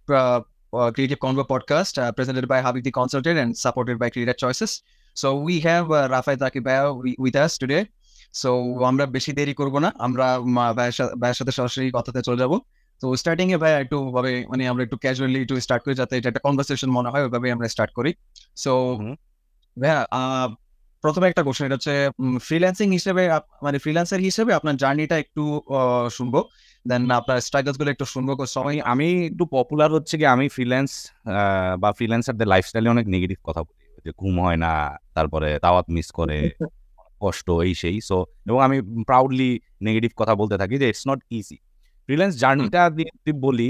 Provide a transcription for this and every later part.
Creative Convo podcast presented by Habib the Consultant and supported by Creator Choices. So we have Rafael Zakibaya with us today. So আমরা বেশি দেরি করব না, আমরা ভাইয়ের সাথে সরাসরি কথাতে চলে যাব। তো স্টার্টিং এ ভাই একটু ভাবে মানে আমরা একটু ক্যাজুয়ালি একটু স্টার্ট করি, যাতে এটা একটা কনভারসেশন মনে হয়, ওইভাবে আমরা স্টার্ট করি। সো ভাইয়া, প্রথমে একটা কোশ্চেন, এটা হচ্ছে ফ্রিল্যান্সিং হিসেবে মানে ফ্রিল্যান্সার হিসেবে আপনার জার্নিটা একটু শুনবো, দেন আপনার স্ট্রাগলস গুলো একটু শুনবো। আমি একটু পপুলার হচ্ছে কি, আমি ফ্রিল্যান্স বা ফ্রিল্যান্সারদের লাইফস্টাইলে অনেক নেগেটিভ কথা বলি, যে ঘুম হয় না, তারপরে দাওয়াত মিস করে, কষ্ট, এই সেই। সো এবং আমি প্রাউডলি নেগেটিভ কথা বলতে থাকি যে ইটস নট ইজি। ফ্রিল্যান্স জার্নিটা দিয়ে বলি,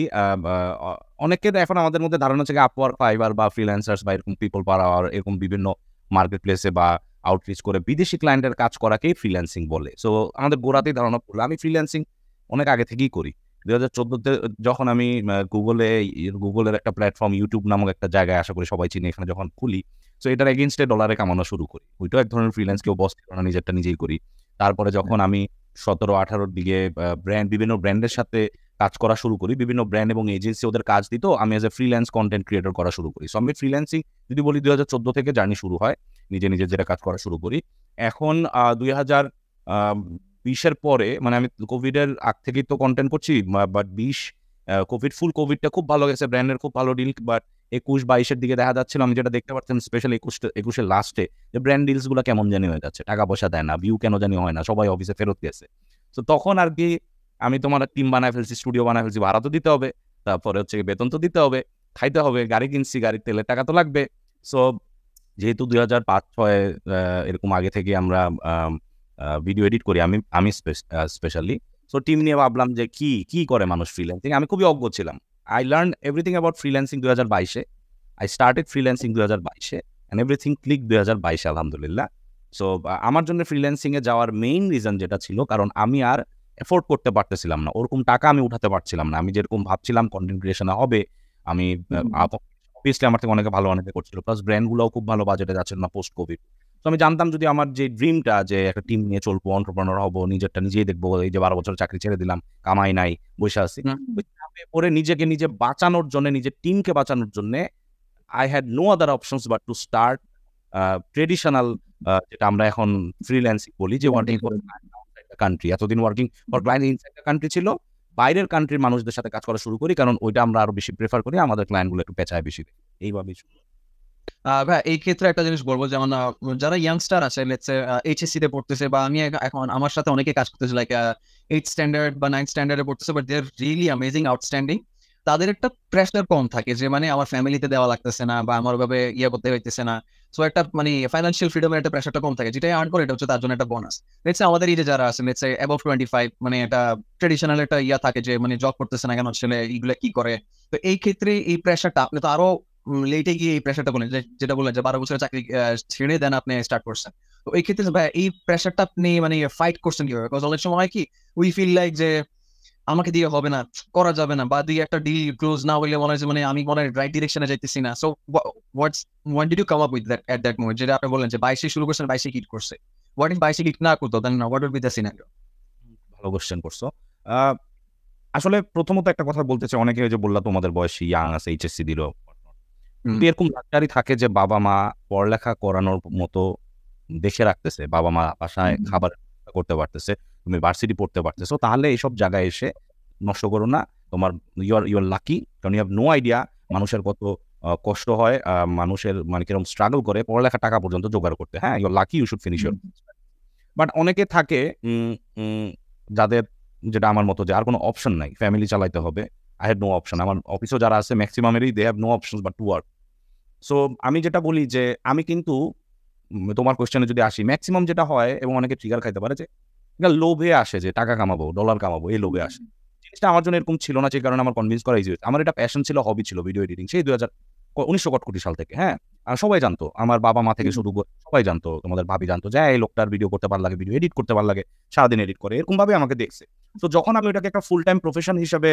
অনেকের এখন আমাদের মধ্যে ধারণা হচ্ছে আপওয়ার্ক, ফাইবার বা ফ্রিল্যান্সার্স বা এরকম পিপল পাওয়ার, এরকম বিভিন্ন মার্কেট প্লেসে বা আউটরিচ করে বিদেশি ক্লায়েন্টের কাজ করাকেই ফ্রিল্যান্সিং বলে। সো আমাদের গোড়াতেই ধারণা পড়লো। আমি ফ্রিল্যান্সিং অনেক আগে থেকেই করি। 2014-তে যখন আমি গুগলের একটা প্ল্যাটফর্ম ইউটিউব নামক একটা জায়গায়, আশা করি সবাই চিনি, এখানে যখন খুলি, সো এটার এগেনস্টে ডলারে কামানো শুরু করি। ওইটাও এক ধরনের ফ্রিল্যান্স, কেউ বস ছিল না, নিজেরটা নিজেই করি। তারপরে যখন আমি 17-18-র দিকে বিভিন্ন ব্র্যান্ডের সাথে কাজ করা শুরু করি, বিভিন্ন ব্র্যান্ড এবং এজেন্সি ওদের কাজ দিত, আমি as a freelance content creator করা শুরু করি। সো আমি ফ্রিল্যান্সিং যদি বলি 2014 থেকে জার্নি শুরু হয়, নিজে যেটা কাজ করা শুরু করি। এখন 2020-এর পরে, মানে আমি কোভিডের আগ থেকেই তো কন্টেন্ট করছি, বাট ফুল কোভিডটা খুব ভালো গেছে, ব্র্যান্ডের খুব ভালো ডিল। বাট 21-22-এর দিকে দেখা যাচ্ছিল, আমি যেটা দেখতে পাচ্ছেন স্পেশালি 21-এর লাস্টে, যে ব্র্যান্ড ডিলস গুলো কেমন জানি হয়ে যাচ্ছে, টাকা পয়সা দেয় না, ভিউ কেন জানি হয় না, সবাই অফিসে ফেরত গেছে। তো তখন আর কি আমি তোমার টিম বানায় ফেলছি, স্টুডিও বানায় ফেলছি, ভাড়া তো দিতে হবে, তারপরে হচ্ছে বেতন তো দিতে হবে, খাইতে হবে, গাড়ি কিনছি, গাড়ির তেলের টাকা তো লাগবে। সো যেহেতু 2005-06 এরকম আগে থেকে আমরা ভিডিও এডিট করি, আমি স্পেশালি। সো টিম নিয়ে ভাবলাম যে কি করে মানুষ ফ্রিল্যান্সিং। আমি খুবই অজ্ঞ ছিলাম। I learn everything about freelancing 2022-এ। আই স্টার্টেড ফ্রিল্যান্সিং 2022-এ অ্যান্ড এভরিথিং ক্লিক 2022-এ, আলহামদুলিল্লাহ। সো আমার জন্য ফ্রিল্যান্সিংয়ে যাওয়ার মেইন রিজন যেটা ছিল, কারণ আমি আর এফোর্ড করতে পারতেছিলাম না, ওরকম টাকা আমি উঠাতে পারছিলাম না। আমি যেরকম ভাবছিলাম কন্টেন্ট ক্রিয়েশনে হবে, আমি অবভিয়াসলি আমার থেকে অনেকে ভালো অনেকে করছিল, প্লাস ব্র্যান্ডগুলোও খুব ভালো বাজেটে যাচ্ছিল না পোস্ট কোভিড। তো আমি জানতাম যদি আমার যে ড্রিমটা, যে একটা টিম নিয়ে চলবো, এন্টারপ্রেনার হবো, নিজেরটা নিজেই দেখবো, এই যে 12 বছর চাকরি ছেড়ে দিলাম, কামাই নাই, বসে আছি, পরে নিজেকে নিজে বাঁচানোর জন্য, নিজের টিমকে বাঁচানোর জন্য, I had no other options but to start traditional, যেটা আমরা এখন ফ্রিল্যান্সিং বলি, যে ওয়ার্কিং ফর কান্ট্রি। এতদিন working for client inside the country ছিল, বাইরের কান্ট্রির মানুষদের সাথে কাজ করা শুরু করি, কারণ ওইটা আমরা আরো বেশি প্রেফার করি, আমাদের ক্লায়েন্টগুলো একটু পেঁচায় বেশি। এইভাবেই ভাই এই ক্ষেত্রে একটা জিনিস বলবো, যেমন যারা ইয়াংস্টার আছে, লেটস সে এইচএসসি তে পড়তেছে, বা আমি এখন আমার সাথে অনেকে কাজ করতেছে, লাইক 8th স্ট্যান্ডার্ড বা 9th স্ট্যান্ডার্ডে পড়তেছে, but they are really amazing, outstanding. তাদের একটা প্রেশার কম থাকে, যে মানে আমার ফ্যামিলিতে দেওয়া লাগতেছে না, বা আমার ভাবে করতে হইতেছে না। সো একটা মানে ফাইন্যান্সিয়াল ফ্রিডমের একটা প্রেশারটা কম থাকে, যেটাই আর্ন করে এটা হচ্ছে তার জন্য একটা বোনাস। লেটস সে আমাদের এই যে যারা আছে, লেটস সে অ্যাবভ 25, মানে এটা ট্রেডিশনাল একটা থাকে, যে মানে জব করতেছে না কেন, ছেলে এইগুলা কি করে। তো এই ক্ষেত্রে এই প্রেশারটা আপনি তো আরো লেটে গিয়ে এই প্রেশারটা বলেন, যেটা বললেন যে 12 বছরের চাকরি ছেড়ে দেন আপনি স্টার্ট করছেন। তো এই ক্ষেত্রে ভাই এই প্রেশারটা আপনি মানে ফাইট করছেন কিভাবে? বিকজ অনেক সময় হয় কি, উই ফিল লাইক যে আমাকে দিয়ে হবে না, করা যাবে না, বা দিয়ে একটা ডিল ক্লোজ না হইলে মনে হয় যে মানে আমি মনে হয় রাইট ডিরেকশনে যাইতেছি না। So what did you come up with that at that moment, যেটা আপনি বললেন যে 22 শুরু করছেন, 22 হিট করছে। হোয়াট ইফ 22 হিট না করতো, then what would be the scenario? ভালো কোশ্চেন করছো। আসলে প্রথমত একটা কথা বলতে চাই, অনেকে যে বললা তোমাদের বয়সী ইয়াং আছে, এইচএসসি দিল, এরকম লাক্সারি থাকে যে বাবা মা পড়ালেখা করানোর মতো দেখে রাখতেছে, বাবা মা বাসায় খাবার করতে পারতেছে, তুমি ভার্সিটি পড়তে পারতেছো, তাহলে এইসব জায়গায় এসে নষ্ট করো না। তোমার ইউ আর লাকি, কারণ ইউ হ্যাভ নো আইডিয়া মানুষের কত কষ্ট হয়, মানুষের মানে কিরকম স্ট্রাগল করে পড়ালেখা টাকা পর্যন্ত জোগাড় করতে। হ্যাঁ, you are lucky, you should finish your. But অনেকে থাকে যাদের, যেটা আমার মতো, যে আর কোনো অপশন নাই, ফ্যামিলি চালাইতে হবে, আই হ্যাড নো অপশন। আমার অফিসেও যারা আছে ম্যাক্সিমামেরই they have no option but to work. So আমি যেটা বলি যে আমি কিন্তু, তোমার কোয়েশ্চেনে যদি আসি, ম্যাক্সিমাম যেটা হয় এবং অনেকে ট্রিগার খাইতে পারে, যে লোভে আসে, যে টাকা কামাবো, ডলার কামাবো, এই লোভে আসে। জিনিসটা আমার জন্য এরকম ছিল না, যে কারণে আমার কনভিন্স করা ইজি হয়েছে। আমার এটা প্যাশন ছিল, হবি ছিল, ভিডিও এডিটিং, সেই 1900 সাল থেকে। হ্যাঁ, আর সবাই জানতো, আমার বাবা মা থেকে শুরু করে সবাই জানতো, তোমাদের ভাবি জানতো যে এই লোকটার ভিডিও করতে ভালো লাগে, ভিডিও এডিট করতে ভালো লাগে, সারাদিন এডিট করে, এরকম ভাবে আমাকে দেখছে। তো যখন আমি ওটাকে একটা ফুল টাইম প্রফেশন হিসেবে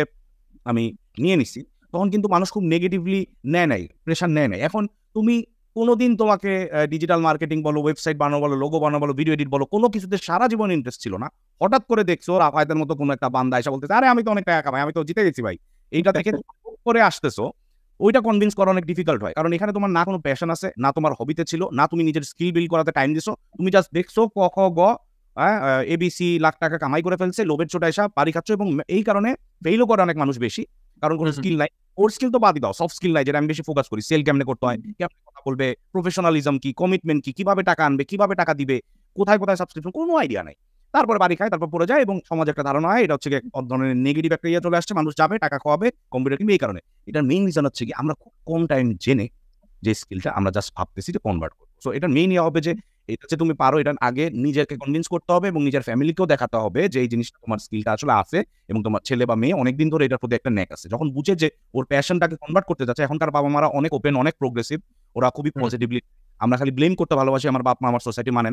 আমি নিয়ে নিছি, তখন কিন্তু মানুষ খুব নেগেটিভলি নেয় নাই, প্রেশার নেয় নাই। এখন তুমি কোনোদিন তোমাকে ডিজিটাল মার্কেটিং বলো, ওয়েবসাইট বানানো বলো, লোগো বানানো বলো, ভিডিও এডিট বলো, কোনো কিছুতে সারা জীবন ইন্টারেস্ট ছিল না, হঠাৎ করে দেখছো রাফায়েতের মতো কোনো একটা বান্দা এসে বলতেছে, আরে আমি তো অনেক টাকা কামাই, আমি তো জিতে গেছি ভাই, এইটা দেখে করে আসতেছো, ওইটা কনভিন্স করা অনেক ডিফিকাল্ট হয়, কারণ এখানে তোমার না কোনো প্যাশন আছে, না তোমার হবিতে ছিল, না তুমি নিজের স্কিল বিল্ড করাতে টাইম দিছো, তুমি জাস্ট দেখছো ক খ গ এবিসি লাখ টাকা কামাই করে ফেলছে, লোভের চোটা এসা বাড়ি খাচ্ছ, এবং এই কারণে ফেইলও করে অনেক মানুষ বেশি, কারণ কোনো স্কিল নাই। ওর স্কিল তো বাদই দাও, সফট স্কিল নাই, যেটা আমি বেশি ফোকাস করি, সেল কেমনে করতে হয়, কেমনে কথা বলবে, প্রফেশনালিজম কি, কমিটমেন্ট কি, কিভাবে টাকা আনবে, কিভাবে টাকা দিবে, কোথায় কোথায় সাবস্ক্রিপশন, কোনো আইডিয়া নাই। তারপরে বাড়ি খায়, তারপর পড়ে যায়, এবং সমাজে একটা ধারণা হয় এটা হচ্ছে এক ধরনের নেগেটিভ একটা ইয়ে চলে আসছে, মানুষ যাবে টাকা খাওয়াবে, কম্পিউটার কিনবে। এই কারণে এটার মেইন রিজন হচ্ছে কি আমরা খুব কম টাইম জেনে যে স্কিলটা আমরা জাস্ট ভাবতেছি যে কনভার্ট করবো। সো এটার মেইন ইয়ে হবে যে এটা যে তুমি পারো, এটা আগে নিজেকে কনভিন্স করতে হবে এবং নিজের ফ্যামিলিকেও দেখাতে হবে যে এই জিনিসটা তোমার স্কিলটা আসলে আছে, এবং তোমার ছেলে বা মেয়ে অনেকদিন ধরে এটার প্রতি একটা ন্যাক আছে। যখন বুঝে যে ওর প্যাশনটাকে কনভার্ট করতে যাচ্ছে, এখনকার বাবা মারা অনেক ওপেন, অনেক প্রোগ্রেসিভ, ওরা খুবই পজিটিভলি, আমরা খালি ব্লেম করতে ভালোবাসি, আমার বাপ মা, আমার সোসাইটি মানে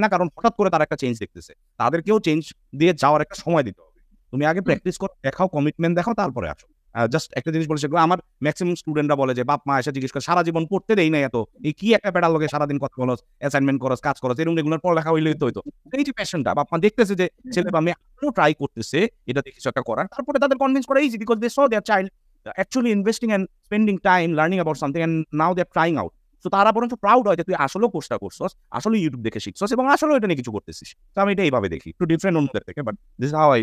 না, কারণ হঠাৎ করে তারা একটা চেঞ্জ দেখতেছে, তাদেরকেও চেঞ্জ দিয়ে যাওয়ার একটা সময় দিতে হবে। তুমি আগে প্র্যাকটিস করো, দেখাও, কমিটমেন্ট দেখাও, তারপরে আসো। জাস্ট একটা জিনিস বলে সেগুলো আমার ম্যাক্সিমাম স্টুডেন্টরা বলে যে বাপ মা এসে জিজ্ঞেস করে সারা জীবন পড়তে দেই নাই, এত এই কি একটা পেডাল লোকে সারাদিন কথা বলো, অ্যাসাইনমেন্ট করো, কাজ করো, এরকম রেগুলার পড়ালেখা হইলেই তো হইতো। এই যে প্যাশনটা বাপ মা দেখতেছে যে ছেলে বা মেয়ে আরো ট্রাই করতেছে এটা কিছু একটা করার, তারপরে তাদের কনভিন্স করা easy, because they so their child actually investing and spending time learning about something, and now they are trying out. তো তারা বরঞ্চ প্রাউড হয় যে তুই আসলেও কোর্সটা করছস, আসলে ইউটিউব দেখে শিখছস, এবং আসলে এটা নিয়ে কিছু করতেছিস। তো আমি এটা এইভাবে দেখি, একটু ডিফারেন্ট অন্যদের থেকে, but this is how I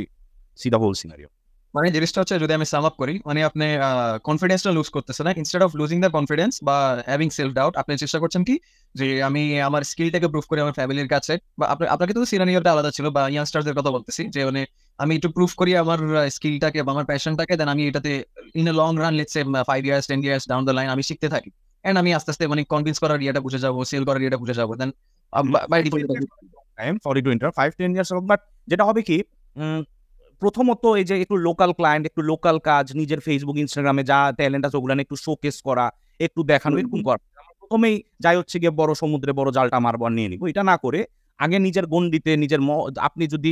see the whole scenario. মানে জিনিসটা হচ্ছে, যদি আমি সাম আপ করি, মানে আপনি কনফিডেন্সটা লুজ করতেছেন না, instead of losing the confidence বা হ্যাভিং সেলফ ডাউট, আপনি চেষ্টা করছেন কি যে আমি আমার স্কিলটাকে প্রুভ করি আমার ফ্যামিলির কাছে, বা আপনাকে তো সিনারিওটা আলাদা ছিল, বা ইয়াংস্টারদের কথা বলতেছি, যে মানে আমি একটু প্রুভ করি আমার স্কিলটাকে বা আমার প্যাশনটাকে, দেন আমি এটাতে in a long run, let's say 5 years 10 years down the line আমি শিখতে থাকি, এন্ড আমি আস্তে আস্তে মানে কনভিন্স করার ইয়েটা বুঝে যাবো, সেল করার ইয়েটা বুঝে যাবো, then by default. Sorry to interrupt, 5-10 years, but যেটা হবে কি, প্রথমত এই যে একটু লোকাল ক্লায়েন্ট, একটু লোকাল কাজ, নিজের ফেসবুক ইনস্টাগ্রামে যা ট্যালেন্ট আছে ওগুলো একটু শোকেস করা, একটু দেখানো, এরকম করা। প্রথমেই যাই হচ্ছে গিয়ে বড় সমুদ্রে বড় জালটা মারবো আর নিয়ে নিবো, এটা না করে আগে নিজের গন্ডিতে নিজের আপনি যদি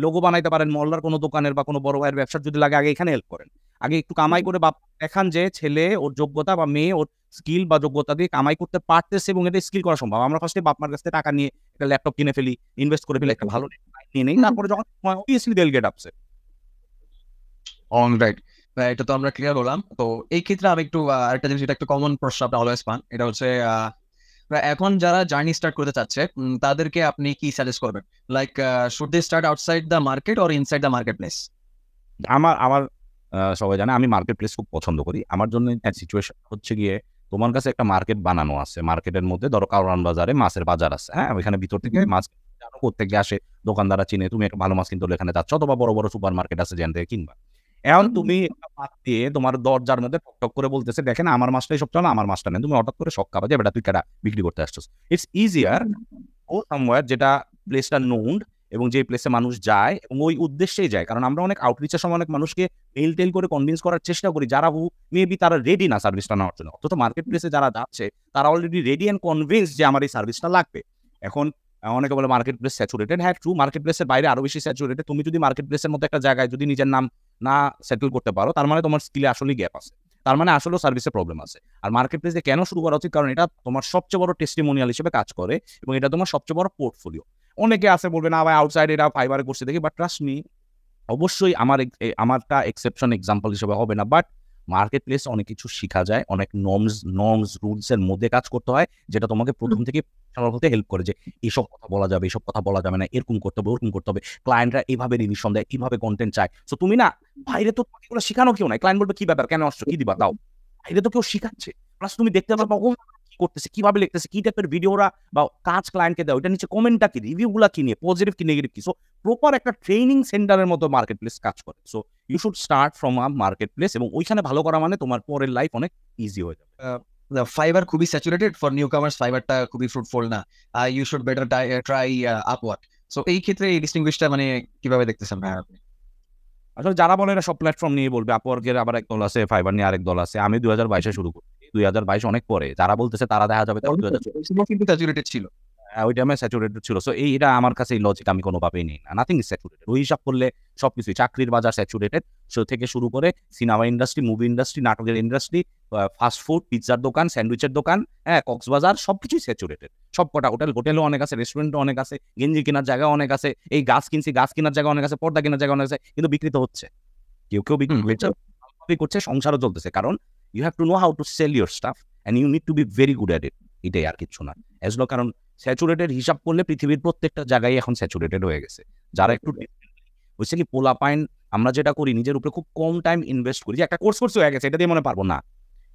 লোগো বানাইতে পারেন মহল্লার কোনো দোকানের বা কোনো বড় ভাইয়ের ব্যবসার যদি লাগে, আগে এখানে হেল্প করেন, আগে একটু কামাই করে বাপ দেখান যে ছেলে ওর যোগ্যতা বা মেয়ে ওর স্কিল বা যোগ্যতা দিয়ে কামাই করতে পারতেছে, এবং এটা স্কিল করা সম্ভব। আমরা ফার্স্টে বাপ মার কাছ থেকে টাকা নিয়ে একটা ল্যাপটপ কিনে ফেলি, ইনভেস্ট করে ফেলি, একটা ভালো নিয়ে নেই, তারপরে যখন অবভিয়াসলি দেল গেট আপসেট। রাইট, এটা তো আমরা ক্লিয়ার হলাম। তো এই ক্ষেত্রে আমি একটু আরেকটা জিনিস, এটা একটু কমন প্রশ্ন আপনি অলওয়েজ পান, এটা হচ্ছে এখন যারা জার্নি স্টার্ট করতে চাচ্ছে তাদেরকে আপনি কি সাজেস্ট করবেন, like should they start outside the market or inside the market place? আমার সবাই জানে আমি মার্কেট প্লেস খুব পছন্দ করি। আমার জন্য সিচুয়েশন হচ্ছে গিয়ে, তোমার কাছে একটা মার্কেট বানানো আছে, মার্কেটের মধ্যে ধরো কারওয়ান বাজারে মাছের বাজার আছে, হ্যাঁ, ওইখানে ভিতর থেকে মাছ জানো কোত্থেকে আসে, দোকানদাররা চিনে, তুমি একটা ভালো মাছ কিনতে হলে এখানে যাচ্ছ, অথবা বড় বড় সুপার মার্কেট আছে যেখান থেকে কিনবা। এখন তুমি একটা মাছ দিয়ে তোমার দরজার মধ্যে টক করে বলতেছে দেখেন আমার মাছটাই সব চলো, আমার মাছটা নেই, তুমি হঠাৎ করে শখ খাবা যে বেটা তুই কেটা বিক্রি করতে আসছো। ইটস ইজিয়ার ও সামওয়্যার যেটা প্লেসটা নোন্ড, এবং যে প্লেসে মানুষ যায় এবং ওই উদ্দেশ্যেই যায়, কারণ আমরা অনেক আউটরিচের সময় অনেক মানুষকে মেল টেল করে কনভিন্স করার চেষ্টা করি যারা মেবি তারা রেডি না সার্ভিসটা নেওয়ার জন্য, অথচ মার্কেট প্লেসে যারা যাচ্ছে তারা অলরেডি রেডি অ্যান্ড কনভিন্স যে আমার এই সার্ভিসটা লাগবে। এখন অনেকে বলে মার্কেট প্লেস স্যাচুরেটেড, হ্যাঁ ট্রু, মার্কেট প্লেসের বাইরে আরো বেশি স্যাচুরেটেড। তুমি যদি মার্কেট প্লেসের মধ্যে একটা জায়গায় যদি নিজের নাম না সেটেল করতে পারো, তার মানে তোমার স্কিলে আসলে গ্যাপ আছে, তার মানে আসলে সার্ভিসে প্রবলেম আছে। আর মার্কেট প্লেসে কেন শুরু করা উচিত, কারণ এটা তোমার সবচেয়ে বড় টেস্টিমোনিয়াল হিসেবে কাজ করে, এবং এটা তোমার সবচেয়ে বড় পোর্টফোলিও। অনেকে আছে বলবে না ভাই আউটসাইড এরা ফাইবারে করছে দেখি, বাট ট্রাস্ট মি, অবশ্যই আমারটা এক্সেপশন এক্সাম্পল হিসেবে হবে না, বাট মার্কেট প্লেস অনেক কিছু শেখা যায়, অনেক নর্মস রুলস এর মধ্যে কাজ করতে হয়, যেটা তোমাকে প্রথম থেকে হতে হেল্প করে যে এইসব কথা বলা যাবে, এইসব কথা বলা যাবে না, এরকম করতে হবে, ওরকম করতে হবে, ক্লায়েন্টরা এইভাবে রিভিশন দেয়, এইভাবে কন্টেন্ট চায়। তো তুমি না বাইরে তো এগুলো শেখানো কেউ নাই, ক্লায়েন্ট বলবে কি ব্যাপার, কেন আসছো, কি দিবা দাও, বাইরে তো কেউ শিখাচ্ছে, প্লাস তুমি দেখতে পারবা ও কি করতেছে, কিভাবে লিখতেছে, কি টাইপের ভিডিওরা বা কাজ ক্লায়েন্টকে দেয়, ওইটা নিচে কমেন্টটা কি, রিভিউগুলা কি নিয়ে, পজিটিভ কি নেগেটিভ কি। সো প্রপার একটা ট্রেনিং সেন্টারের মতো মার্কেট প্লেস কাজ করে। So you should start from a market place, এবং ওইখানে ভালো করা মানে তোমার পরের লাইফ অনেক ইজি হয়ে যাবে। ফাইবার খুবই স্যাচুরেটেড ফর নিউ কামার্স, ফাইবারটা খুবই ফ্রুটফুল না, you should better try upward. So এই ক্ষেত্রে এই ডিস্টিংগুইশটা মানে কিভাবে দেখতেছেন ভাই আপনি? আসলে যারা বলে না সব প্ল্যাটফর্ম নিয়ে বলবে, আপওয়ার্কের আবার এক দল আছে, ফাইবার নিয়ে আরেক দল আছে। আমি 2022-এ শুরু করি, 2022 অনেক পরে, যারা বলতেছে তারা দেখা যাবে কিন্তু স্যাচুরেটেড ছিল, ওই টাইমে স্যাচুরেটেড ছিল। সো এইটা আমার কাছে এই লজিক আমি কোনোভাবেই নেই না, নাথিং ইজ স্যাচুরেটেড। ওই হিসাব করলে সবকিছুই, চাকরির বাজার স্যাচুরেটেড, সো থেকে শুরু করে সিনেমা ইন্ডাস্ট্রি, মুভি ইন্ডাস্ট্রি, নাটকের ইন্ডাস্ট্রি, ফাস্ট ফুড, পিৎজার দোকান, স্যান্ডউইচের দোকান, হ্যাঁ, কক্সবাজার, সবকিছুই স্যাচুরেটেড। সব কটা হোটেলও অনেক আছে, রেস্টুরেন্টও অনেক আছে, গেঞ্জি কেনার জায়গা অনেক আছে, এই গাছ কিনছি, গাছ কেনার জায়গা অনেক আছে, পর্দা কেনার জায়গা অনেক আছে, কিন্তু বিক্রি তো হচ্ছে, কেউ বিক্রি করছে, সংসারও চলতেছে, কারণ you have to know how to sell your stuff and you need to be very good at it. এটাই আর কিছু না। কারণ স্যাচুরেটেড হিসাব করলে পৃথিবীর প্রত্যেকটা জায়গায় এখন স্যাচুরেটেড হয়ে গেছে। যারা একটু হচ্ছে কি পোলাপাইন, আমরা যেটা করি নিজের উপরে খুব কম টাইম ইনভেস্ট করি, যে একটা কোর্স হয়ে গেছে এটা দিয়ে মনে পারবো না,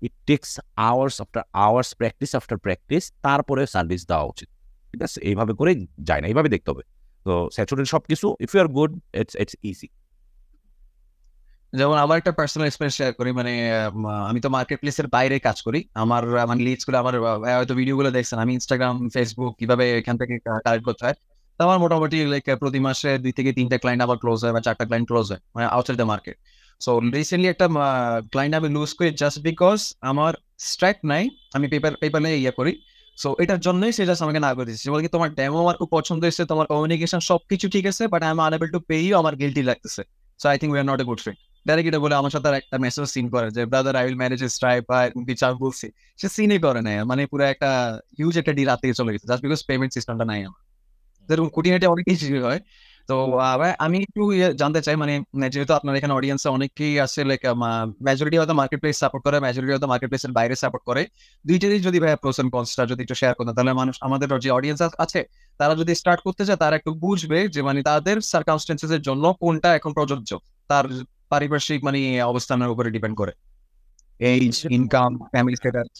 it takes hours after hours, practice after practice, তারপরে সার্ভিস দেওয়া উচিত। ঠিক আছে, এইভাবে করে যায় না, এইভাবে দেখতে হবে। তো স্যাচুরেটেড সবকিছু, if you are good, it's easy. যেমন আমার একটা পার্সোনাল এক্সপেরিয়েন্স শেয়ার করি, মানে আমি তো মার্কেট প্লেসের বাইরে কাজ করি। আমার মানে লিডস গুলো, আমার হয়তো ভিডিও গুলো দেখছেন, আমি ইনস্টাগ্রাম, ফেসবুক কিভাবে এখান থেকে কালেক্ট করতে হয়। তো আমার মোটামুটি লাইক প্রতি মাসে 2 থেকে 3টা ক্লায়েন্ট আমার ক্লোজ হয়, বা 4টা ক্লায়েন্ট ক্লোজ হয়, মানে outside the market. So recently একটা ক্লায়েন্ট আমি লুজ করি জাস্ট বিকজ আমার স্ট্রাইক নাই, আমি পেপার নিয়ে ইয়ে করি। সো এটার জন্যই সে জাস্ট আমাকে না করে দিচ্ছে, বলে কি তোমার ডেমো আমার খুব পছন্দ হয়েছে, তোমার কমিউনিকেশন সবকিছু ঠিক আছে, but I am unable to pay you, আমার গিল্টি লাগতেছে, so I think we are not a good fit. Direct এটা বলে আমার সাথে একটা মেসেজ সিন করে যে brother I will manage Stripe বা কিছু আমি বলছি, সে সিনই করে নাই, মানে পুরো একটা হিউজ একটা ডিল রাতে চলে গেছে জাস্ট বিকজ পেমেন্ট সিস্টেমটা নাই আমার। যেরকম খুঁটিনাটি অনেক কিছু হয়। তো ভাই আমি একটু জানতে চাই, মানে যেহেতু আপনার এখানে অডিয়েন্সে অনেকেই আছে, লাইক মেজরিটি হয়তো মার্কেট প্লেস সাপোর্ট করে, মেজরিটি হয়তো মার্কেট প্লেসের বাইরে সাপোর্ট করে, দুইটারই যদি ভাই প্রোস এন্ড কনসটা যদি একটু শেয়ার করেন, তাহলে মানুষ, আমাদের যে অডিয়েন্স আছে, তারা যদি স্টার্ট করতে চায়, তারা একটু বুঝবে যে মানে তাদের সার্কামস্টেন্সেস এর জন্য কোনটা এখন প্রযোজ্য, তার পারিপার্শ্বিক মানে অবস্থানের উপরে ডিপেন্ড করে, এইজ, ইনকাম, ফ্যামিলি স্ট্যাটাস।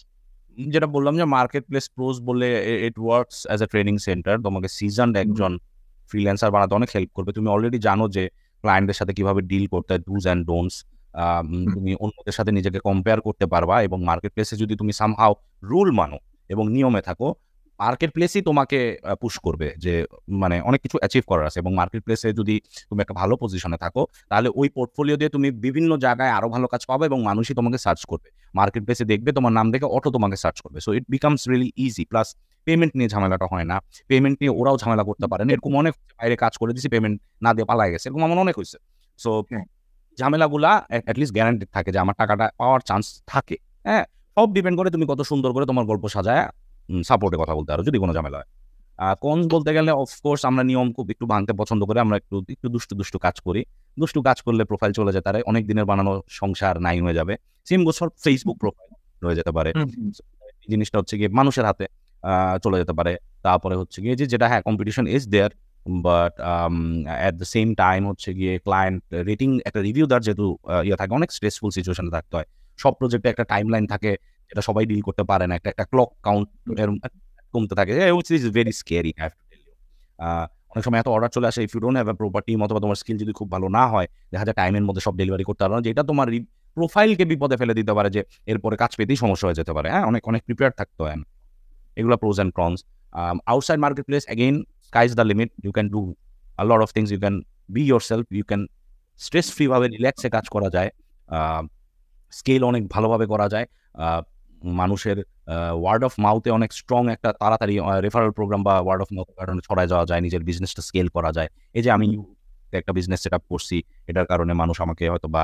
যেটা বললাম যে মার্কেট প্লেস প্রোস বলে, it works as a training centre. তোমাকে সিজনড একজন ফ্রিল্যান্সার বানাতে অনেক হেল্প করবে। তুমি অলরেডি জানো যে ক্লায়েন্টদের সাথে কিভাবে ডিল করতে হয়, ডুজ অ্যান্ড ডোন্টস। তুমি অন্যদের সাথে নিজেকে কম্পেয়ার করতে পারবা, এবং মার্কেট প্লেসে যদি তুমি সামহাও রুল মানো এবং নিয়মে থাকো, মার্কেট প্লেসই তোমাকে পুশ করবে যে মানে অনেক কিছু অ্যাচিভ করার আছে। এবং মার্কেট প্লেসে যদি তুমি একটা ভালো পজিশনে থাকো, তাহলে ওই পোর্টফোলিও দিয়ে তুমি বিভিন্ন জায়গায় আরো ভালো কাজ পাবে, এবং মানুষই তোমাকে সার্চ করবে। মার্কেট প্লেসে দেখবে তোমার নাম দেখে অটো তোমাকে সার্চ করবে। So it becomes really easy. Plus payment নিয়ে ঝামেলাটা হয় না, পেমেন্ট নিয়ে ওরাও ঝামেলা করতে পারে না। এরকম অনেক বাইরে কাজ করে দিয়েছি, পেমেন্ট না দিয়ে পালাই গেছে, এরকম আমার অনেক হয়েছে। সো ঝামেলাগুলা অ্যাটলিস্ট গ্যারান্টেড থাকে যে আমার টাকাটা পাওয়ার চান্স থাকে। হ্যাঁ, সব ডিপেন্ড করে তুমি কত সুন্দর করে তোমার গল্প সাজায় সাপোর্টে কথা বলতে পারো যদি কোনো ঝামেলা হয়। কনস বলতে গেলে অফকোর্স আমরা নিয়ম খুব একটু ভাঙতে পছন্দ করি, আমরা একটু একটু দুষ্টু কাজ করি। দুষ্টু কাজ করলে প্রোফাইল চলে যেতে পারে, অনেক দিনের বানানো সংসার নাই হয়ে যাবে। Same goes for Facebook profile হয়ে যেতে পারে। এই জিনিসটা হচ্ছে গিয়ে মানুষের হাতে চলে যেতে পারে। তারপরে হচ্ছে গিয়ে যেটা, হ্যাঁ competition is there, but at the same time হচ্ছে গিয়ে ক্লায়েন্ট রেটিং, একটা রিভিউ দেওয়ার যেহেতু ইয়ে থাকে, অনেক স্ট্রেসফুল সিচুয়েশনে থাকতে হয়। সব প্রজেক্টে একটা টাইম লাইন থাকে, যেটা সবাই ডিল করতে পারে না, একটা ক্লক কাউন্ট কমতে থাকে, which is very scary, I have to tell you. অনেক সময় এত অর্ডার চলে আসে, if you don't have a proper team, অথবা তোমার স্কিল যদি খুব ভালো না হয়, দেখা যায় টাইমের মধ্যে সব ডেলিভারি করতে পারো না, যেটা তোমার প্রোফাইলকে বিপদে ফেলে দিতে পারে, যে এরপরে কাজ পেতেই সমস্যা হয়ে যেতে পারে। হ্যাঁ, অনেক প্রিপেয়ার থাকতে হয়। এগুলো pros and cons. Outside market place, again sky is the limit, you can do a lot of things, you can be yourself, you can stress free ভাবে রিল্যাক্সে কাজ করা যায়, স্কেল অনেক ভালোভাবে করা যায়। মানুষের ওয়ার্ড অফ মাউথে অনেক স্ট্রং একটা তাড়াতাড়ি রেফারেল প্রোগ্রাম বা ওয়ার্ড অফ মাউথের কারণে ছড়ায় যাওয়া যায়, নিজের বিজনেসটা স্কেল করা যায়। এই যে আমি একটা বিজনেস সেট আপ করছি, এটার কারণে মানুষ আমাকে হয়তো বা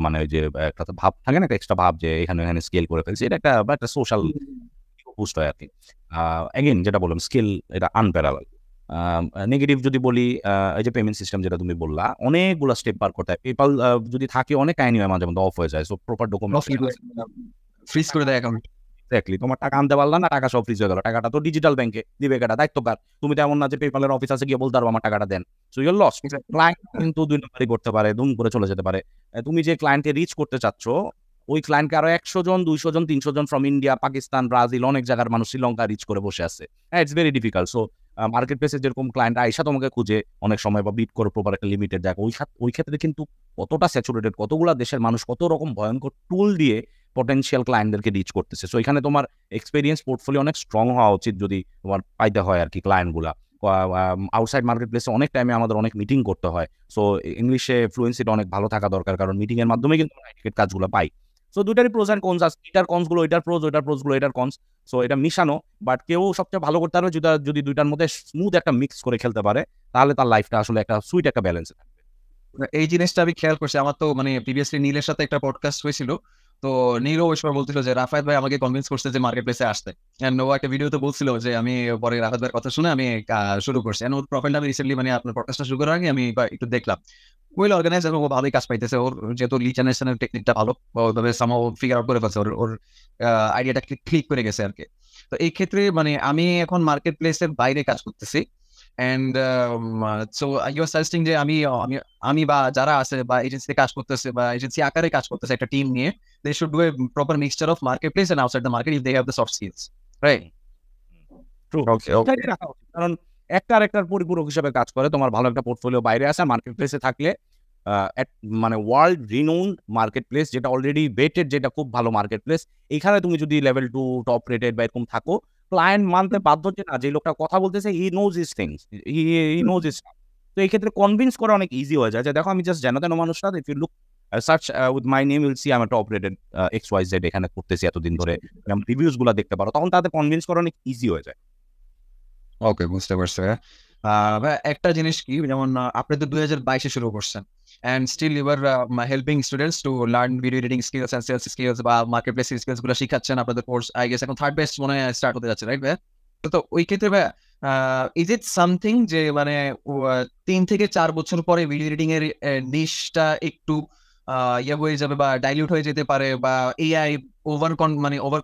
মানে ওই যে একটা ভাব থাকে না, একটা এক্সট্রা ভাব যে এখানে স্কেল করে ফেলছি, এটা একটা সোশ্যাল বুস্ট হয় আর কি। অ্যাগেন যেটা বললাম, স্কেল এটা আনপ্যারালাল। নেগেটিভ যদি বলি, এই যে পেমেন্ট সিস্টেম যেটা তুমি বললা, অনেকগুলো স্টেপ পার করতে হয়। পেপাল যদি থাকে অনেক কাহিনী হয়, মাঝে মধ্যে অফ হয়ে যায়। সো প্রপার ডকুমেন্ট ফ্রিজ করে দেয় অ্যাকাউন্ট। এক্স্যাক্টলি, তোমার টাকা আনতে পারলা না, টাকা সব ফ্রিজ হয়ে গেল। টাকাটা তো ডিজিটাল ব্যাংকে দিবে, এটা দায়িত্ব কার? তুমি তো এমন না যে পেপালের অফিস আছে গিয়ে বলতে পারবো আমার টাকাটা দেন। So your loss. ক্লায়েন্ট কিন্তু 2 নম্বরই করতে পারে, দুম করে চলে যেতে পারে। তুমি যে ক্লায়েন্টকে রিচ করতে চাচ্ছ, ওই ক্লায়েন্টকে আরো 100 জন, 200 জন, 300 জন ফ্রম ইন্ডিয়া, পাকিস্তান, ব্রাজিল, অনেক জায়গার মানুষ, শ্রীলঙ্কা রিচ করে বসে আছে। হ্যাঁ, it's very difficult. So market প্লেসে যেরকম ক্লায়েন্ট আইসা তোমাকে খুঁজে অনেক সময়, বা বিট করে প্রপার একটা লিমিটেড জায়গা, ওই ক্ষেত্রে কিন্তু কতটা স্যাচুরেটেড, কতগুলা দেশের মানুষ কত রকম ভয়ঙ্কর টুল দিয়ে পটেনশিয়াল ক্লায়েন্টদেরকে রিচ করতেছে। সো এখানে তোমার এক্সপেরিয়েন্স পোর্টফোলিও অনেক স্ট্রং হওয়া উচিত যদি তোমার পাইতে হয় আর কি ক্লায়েন্টগুলা। আউটসাইড মার্কেট প্লেসে অনেক টাইমে আমাদের অনেক মিটিং করতে হয়। সো ইংলিশে ফ্লুয়েন্সিটা অনেক ভালো থাকা দরকার, কারণ মিটিং এর মাধ্যমে কিন্তু কাজগুলো পাই। সো দুইটারই প্রোজ অ্যান্ড কনস আছে, এটার কনস গুলো এটার প্রোজ, ওইটার প্রোজ গুলো এটার কনস। সো এটা মিশানো, বাট কেউ সবচেয়ে ভালো করতে পারবে যদি দুইটার মধ্যে স্মুথ একটা মিক্স করে খেলতে পারে, তাহলে তার লাইফটা আসলে একটা সুইট একটা ব্যালেন্সে থাকবে। এই জিনিসটা আমি খেয়াল করছি, আমার তো মানে প্রিভিয়াসলি নীলের সাথে একটা পডকাস্ট হয়েছিল, তো নীলও ওই সময় বলছিল যে রাফায়েত ভাই আমাকে কনভিন্স করছে যে মার্কেট প্লেসে আসতে। এন্ড ও একটা ভিডিওতে বলছিল যে আমি পরে রাফায়েত ভাইয়ের কথা শুনে আমি শুরু করছি। এন্ড ওর প্রোফাইলটা আমি রিসেন্টলি, মানে আপনার পডকাস্টটা শুরু করার আগে আমি একটু দেখলাম। ওয়েল অর্গানাইজ এবং ও ভালোই কাজ পাইতেছে। ওর যেহেতু লিড জেনারেশনের টেকনিকটা ভালো, ওইভাবে সামহাউ ফিগার আউট করে ফেলছে, ওর আইডিয়াটা ক্লিক করে গেছে আরকি। তো এই ক্ষেত্রে মানে আমি এখন মার্কেট প্লেসের বাইরে কাজ করতেছি। And so you are suggesting যে আমি বা যারা আছে বা এজেন্সিতে কাজ করতেছে বা এজেন্সি আকারে কাজ করতেছে একটা টিম নিয়ে, they should do a proper mixture of market place and outside the market if they have the soft skills, right? কারণ একটা আরেকটার পরিপূরক হিসেবে কাজ করে। তোমার ভালো একটা পোর্টফোলিও বাইরে আছে, মার্কেট প্লেসে থাকলে মানে ওয়ার্ল্ড রিনোন মার্কেট প্লেস, যেটা অলরেডি বেটেড, যেটা খুব ভালো মার্কেট প্লেস, এখানে তুমি যদি লেভেল 2 টপ রেটেড বা এরকম থাকো, ক্লায়েন্ট মানতে বাধ্য যে না, যে লোকটা কথা বলতেছে he knows his things, he knows his. তো এই ক্ষেত্রে কনভিন্স করা অনেক ইজি হয়ে যায় যে দেখো আমি জাস্ট জানো তেন মানুষটা, if you look search with my name will see আমি টপ রেটেড XYZ এখানে করতেছি এতদিন ধরে, রিভিউজ গুলা দেখতে পারো, তখন তাদের কনভিন্স করা অনেক ইজি হয়ে যায়। ওকে, বুঝতে পারছি। ভাই একটা জিনিস কি, যেমন আপনি তো 2022-এ শুরু করছেন and still you are helping students to learn video editing skills and sales skills বা মার্কেট প্লেস স্কিলস গুলো শিখাচ্ছেন। আপনাদের কোর্স আই গেস এখন 3rd ব্যাচ মনে হয় স্টার্ট হতে যাচ্ছে, রাইট ভাই? তো ওই ক্ষেত্রে ভাই ইজ ইট সামথিং যে মানে 3 থেকে 4 বছর পরে ভিডিও এডিটিং এর নিশটা একটু ইয়ে হয়ে যাবে বা ডাইলিউট হয়ে যেতে পারে বা এআই ওভার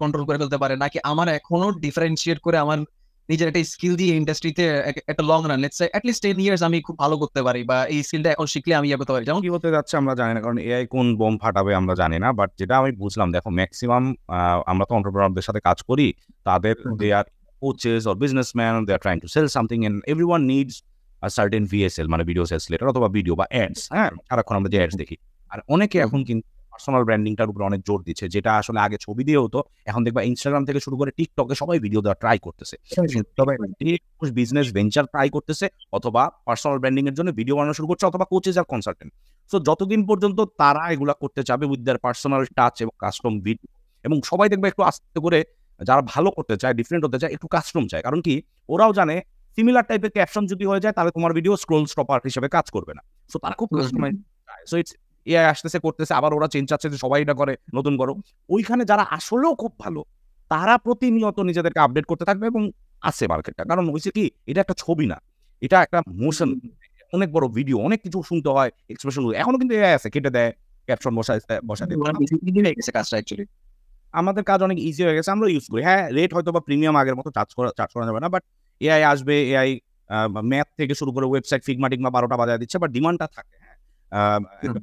কন্ট্রোল করে ফেলতে পারে, নাকি আমার এখনো ডিফারেন্সিয়েট করে আমার নিজের একটা স্কিল দিয়ে ইন্ডাস্ট্রিতে একটা long run, let's say at least 10 years আমি খুব ভালো করতে পারি বা এই স্কিলটা এখন শিখলে আমি ইয়ে করতে পারি? যেমন কি হতে যাচ্ছে আমরা জানি না, কারণ এআই কোন বোম ফাটাবে আমরা জানি না। বাট যেটা আমি বুঝলাম, দেখো ম্যাক্সিমাম আমরা তো এন্টারপ্রেনারদের সাথে কাজ করি, তাদের they are coaches or businessman, they are trying to sell something and everyone needs a certain VSL, মানে ভিডিও সেলস লেটার অথবা ভিডিও বা অ্যাডস। হ্যাঁ, সারাক্ষণ আমরা যে অ্যাডস দেখি, আর অনেকে এখন কিন্তু পার্সোনাল ব্র্যান্ডিংটার উপর অনেক জোর দিচ্ছে, যেটা আসলে আগে ছবি দিয়ে হতো, এখন দেখবা ইনস্টাগ্রাম থেকে শুরু করে টিকটকে সবাই ভিডিও দেওয়া ট্রাই করতেছে, বিজনেস ভেঞ্চার ট্রাই করতেছে, অথবা পার্সোনাল ব্র্যান্ডিং এর জন্য ভিডিও বানানো শুরু করছে, অথবা কোচেস আর কনসালটেন্ট। সো যতদিন পর্যন্ত তারা এগুলা করতে চাবে উইথ দেয়ার পার্সোনাল টাচ এবং কাস্টম ভিডিও, এবং সবাই দেখবে একটু আস্তে করে যারা ভালো করতে চায়, ডিফারেন্ট হতে চায়, একটু কাস্টম চায়, কারণ কি ওরাও জানে সিমিলার টাইপের ক্যাপশন যদি হয়ে যায় তাহলে তোমার ভিডিও স্ক্রোল স্টপার হিসেবে কাজ করবে না। সো তারা খুব কাস্টমাইজ চায়। সো ইটস এআই আসতেছে, করতেছে, আবার ওরা চেঞ্জ চাচ্ছে যে সবাই এটা করে, নতুন করো। ওইখানে যারা আসলেও খুব ভালো, তারা প্রতিনিয়ত নিজেদেরকে আপডেট করতে থাকবে এবং আছে মার্কেটটা। কারণ হয়েছে কি, এটা একটা ছবি না, এটা একটা মোশন, অনেক বড় ভিডিও, অনেক কিছু শুনতে হয়, এক্সপ্রেশন। এখনো কিন্তু এআই আছে, কেটে দেয়, ক্যাপশন বসাতে। কাজটা অ্যাকচুয়ালি আমাদের কাজ অনেক ইজি হয়ে গেছে, আমরা ইউজ করি। হ্যাঁ, রেট হয়তো বা প্রিমিয়াম আগের মতো চার্জ করা যাবে না, বাট এআই আসবে, এআই ম্যাথ থেকে শুরু করে ওয়েবসাইট ফিগমা টিগমা 12টা বাজায় দিচ্ছে, বাট ডিমান্ডটা থাকে।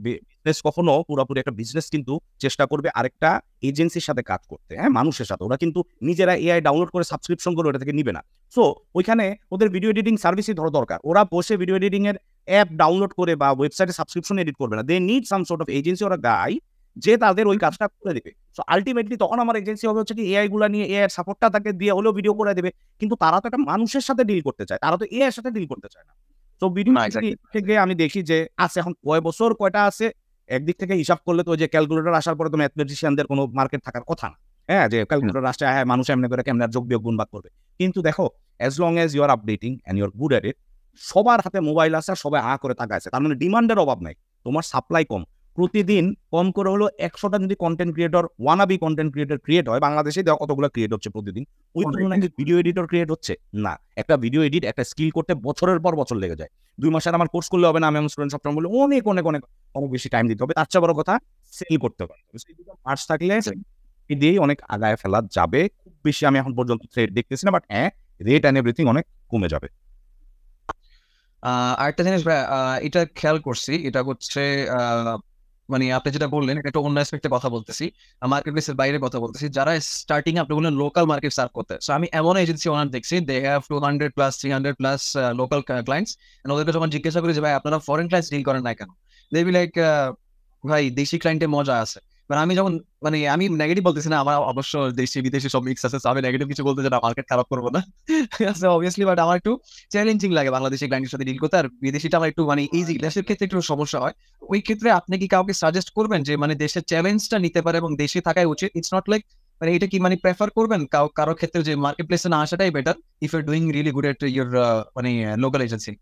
বিজনেস কখনো পুরোপুরি একটা বিজনেস কিন্তু চেষ্টা করবে আরেকটা এজেন্সির সাথে কাজ করতে, হ্যাঁ, মানুষের সাথে। ওরা কিন্তু নিজেরা এআই ডাউনলোড করে সাবস্ক্রিপশন করে ওটা থেকে নিবে না। সো ওইখানে ওদের ভিডিও এডিটিং সার্ভিসই দরকার। ওরা বসে ভিডিও এডিটিং এর অ্যাপ ডাউনলোড করে বা ওয়েবসাইটে সাবস্ক্রিপশন এডিট করবে না। They need some sort of agency ওরা গাই, যে তাদের ওই কাজটা করে দেবে। সো আলটিমেটলি তখন আমার এজেন্সি হবে হচ্ছে কি, এআই গুলা নিয়ে এআই এর সাপোর্টটা তাকে দিয়ে হলেও ভিডিও করে দেবে, কিন্তু তারা তো একটা মানুষের সাথে ডিল করতে চায়, তারা তো এআই এর সাথে ডিল করতে চায় না। তো ভিডিও থেকে আমি দেখি যে আছে এখন কয় বছর কয়টা আছে, একদিক থেকে হিসাব করলে তো যে ক্যালকুলেটর আসার পরে তো ম্যাথমেটিশিয়ানদের কোনো মার্কেট থাকার কথা না। হ্যাঁ, যে ক্যালকুলেটর আসছে, হ্যাঁ, মানুষ এমনি করে কেমন যোগ বিয়োগ গুণ ভাগ করবে। কিন্তু দেখো, as long as you are updating and you are good at it, সবার হাতে মোবাইল আছে আর সবাই করে তাকাইছে, তার মানে ডিমান্ডের অভাব নাই, তোমার সাপ্লাই কম। প্রতিদিন কম করে হলো 100টা যদি content creator, wannabe content creator create হয়, বাংলাদেশে দেখো কতগুলো ক্রিয়েট হচ্ছে প্রতিদিন, ওই তুলনায় ভিডিও এডিটর ক্রিয়েট হচ্ছে না। একটা ভিডিও এডিট, একটা স্কিল করতে বছরের পর বছর লেগে যায়। 2 মাসের আমার কোর্স করলে হবে না, আমি আমার স্টুডেন্ট সবসময় বলি অনেক অনেক অনেক অনেক বেশি টাইম দিতে হবে। তার চেয়ে বড় কথা সেল করতে পারবে। সেই দুটো পার্টস থাকলে দিয়েই অনেক আগায় ফেলা যাবে। খুব বেশি আমি এখন পর্যন্ত থ্রেড দেখতেছি না, বাট হ্যাঁ, রেট অ্যান্ড এভরিথিং অনেক কমে যাবে। আরেকটা জিনিস এটা খেয়াল করছি, এটা হচ্ছে মানে আপনি যেটা বললেন এটা একটা অন্য অ্যাসপেক্টে কথা বলতেছি, মার্কেট প্লেসের বাইরে কথা বলতেছি, যারা স্টার্টিং আপনি বললেন লোকাল মার্কেট সার্ভ করতে। সো আমি এমন এজেন্সি ওনার দেখছি, they have 200 plus 300 plus local clients. ওদেরকে যখন জিজ্ঞাসা করি যে ভাই আপনারা ফরেন ক্লায়েন্টস ডিল করেন না কেন, দে বি লাইক ভাই দেশি ক্লায়েন্টে মজা আছে। মানে আমি যখন মানে আমি নেগেটিভ বলতেছি না, আমার অবশ্য দেশি বিদেশি সব মিক্স আছে, আমি নেগেটিভ কিছু বলতে চাই না, মার্কেট খারাপ করবো না অবভিয়াসলি, বাট আমার একটু চ্যালেঞ্জিং লাগে বাংলাদেশি ক্লায়েন্টের সাথে ডিল করতে, আর বিদেশিটা আমার একটু মানে ইজি, দেশের ক্ষেত্রে একটু সমস্যা হয়। ওই ক্ষেত্রে আপনি কি কাউকে সাজেস্ট করবেন যে মানে দেশের চ্যালেঞ্জটা নিতে পারে এবং দেশে থাকাই উচিত? ইটস নট লাইক মানে এটা কি মানে প্রেফার করবেন কারো ক্ষেত্রে যে মার্কেট প্লেসে না আসাটাই better if you doing really good at your মানে লোকাল এজেন্সি,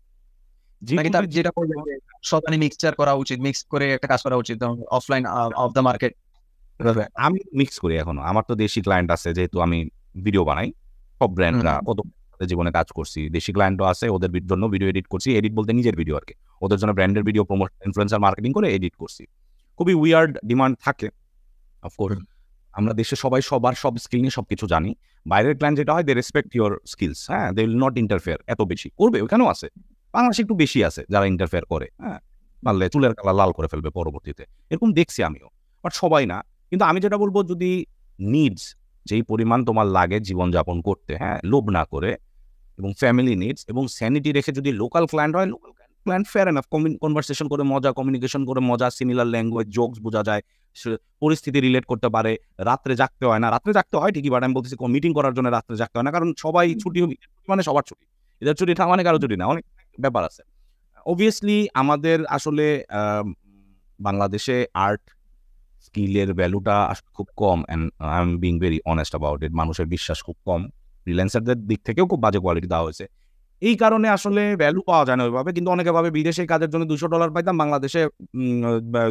নাকি তার যেটা সব মানে মিক্সচার করা উচিত, মিক্স করে একটা কাজ করা উচিত অফলাইন অফ দ্য মার্কেট? আমি মিক্স করি এখনো। আমার তো দেশি ক্লায়েন্ট আছে, যেহেতু আমি ভিডিও বানাই, সব ব্র্যান্ডরা কত জীবনে কাজ করছি, দেশি ক্লায়েন্টও আছে, ওদের জন্য ভিডিও এডিট করছি, এডিট বলতে নিজের ভিডিও আর কি, ওদের জন্য ব্র্যান্ডের ভিডিও প্রমোশন ইনফ্লুয়েন্সার মার্কেটিং করে এডিট করছি। খুবই উইয়ার্ড ডিমান্ড থাকে অফকোর্স। আমরা দেশে সবাই সবার সব স্কিল নিয়ে সবকিছু জানি। বাইরের ক্লায়েন্ট যেটা হয়, দে রেসপেক্ট ইউর স্কিলস, হ্যাঁ, দে উইল নট ইন্টারফেয়ার। এত বেশি করবে, ওখানেও আছে, বাংলাদেশে একটু বেশি আছে যারা ইন্টারফেয়ার করে, হ্যাঁ, পারলে চুলের কালার লাল করে ফেলবে পরবর্তীতে, এরকম দেখছি আমিও, বাট সবাই না। কিন্তু আমি যেটা বলবো, যদি নিডস যেই পরিমাণ তোমার লাগে জীবনযাপন করতে, হ্যাঁ, লোভ না করে, এবং ফ্যামিলি নিডস এবং স্যানিটি রেখে যদি লোকাল ক্লায়েন্ট হয়, local client fair enough, conversation করে মজা, কমিউনিকেশন করে মজা, সিমিলার ল্যাঙ্গুয়েজ, জোকস বোঝা যায়, পরিস্থিতি রিলেট করতে পারে, রাত্রে জাগতে হয় না, রাত্রে জাগতে হয় ঠিকই, বাট আমি বলতেছি মিটিং করার জন্য রাত্রে জাগতে হয় না, কারণ সবাই ছুটি, মানে সবার ছুটি, এদের ছুটি মানে কারো ছুটি না, অনেক ব্যাপার আছে। অবভিয়াসলি আমাদের আসলে বাংলাদেশে আর্ট স্কিলের ভ্যালুটা আসলে খুব কম, and I am being very honest about it. মানুষের বিশ্বাস খুব কম, ফ্রিল্যান্সারদের দিক থেকেও খুব বাজে কোয়ালিটি দেওয়া হয়েছে, এই কারণে আসলে ভ্যালু পাওয়া যায় না ওইভাবে। কিন্তু অনেকে ভাবে বিদেশে কাজের জন্য $200 পাইতাম, বাংলাদেশে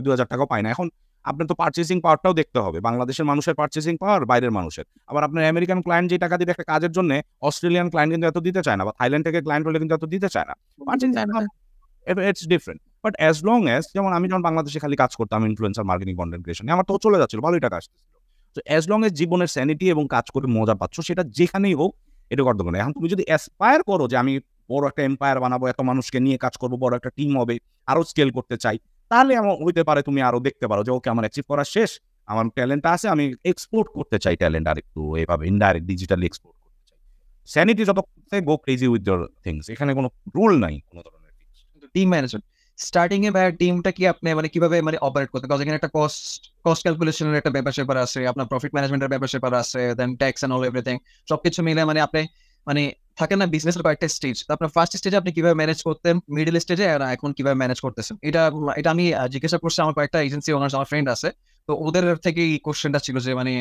2000 টাকাও পায় না। এখন আপনার তো পার্চেসিং পাওয়ারটাও দেখতে হবে, বাংলাদেশের মানুষের পার্চেসিং পাওয়ার, বাইরের মানুষের। আবার আপনার আমেরিকান ক্লায়েন্ট যে টাকা দিবে একটা কাজের জন্য, অস্ট্রেলিয়ান ক্লায়েন্ট কিন্তু এত দিতে চায় না, বা থাইল্যান্ড থেকে ক্লায়েন্ট হলে কিন্তু এত দিতে চায় না। It's different. But as long as, যেমন আমি যখন বাংলাদেশে খালি কাজ করতাম ইনফ্লুয়েন্সার মার্কেটিং কন্টেন্ট ক্রিয়েশনে, আমার তো চলে যাচ্ছিল, ভালোই টাকা আসতেছিল। তো অ্যাজ লং এজ জীবনের স্যানিটি এবং কাজ করে মজা পাচ্ছ, সেটা যেখানেই হোক, এটা করতে পারে। এখন তুমি যদি অ্যাসপায়ার করো যে আমি বড় একটা এম্পায়ার বানাবো, এত মানুষকে নিয়ে কাজ করবো, বড় একটা টিম হবে, আরো স্কেল করতে চাই, তাহলে আমার হইতে পারে তুমি আরো দেখতে পারো যে ওকে, আমার অ্যাচিভ করা শেষ, আমার ট্যালেন্ট আছে, আমি এক্সপোর্ট করতে চাই ট্যালেন্ট, আর একটু এভাবে ইনডাইরেক্ট ডিজিটালি এক্সপোর্ট করতে চাই। স্যানিটি যত গো ক্রেজি উইথ ইওর থিংস, এখানে কোনো রুল নাই কোনো ধরনের। টিম ম্যানেজমেন্ট স্টার্টিং এ ভাই টিমটা কি আপনি মানে কিভাবে মানে অপারেট করতে, কারণ এখানে একটা কস্ট ক্যালকুলেশনের একটা ব্যাপার স্যাপার আছে, আপনার প্রফিট ম্যানেজমেন্টের ব্যাপার স্যাপার আছে, দেন ট্যাক্স এন্ড অল এভরিথিং, সবকিছু মিলে মানে আপনি মানে থাকে না বিজনেসের কয়েকটা স্টেজ, তো আপনার ফার্স্ট স্টেজে আপনি কিভাবে ম্যানেজ করতেন, মিডল স্টেজে আর এখন কিভাবে ম্যানেজ করতেছেন, এটা এটা আমি জিজ্ঞাসা করছি আমার কয়েকটা এজেন্সি ওনার, আমার ফ্রেন্ড আছে, তো ওদের থেকে এই কোশ্চেনটা ছিল যে মানে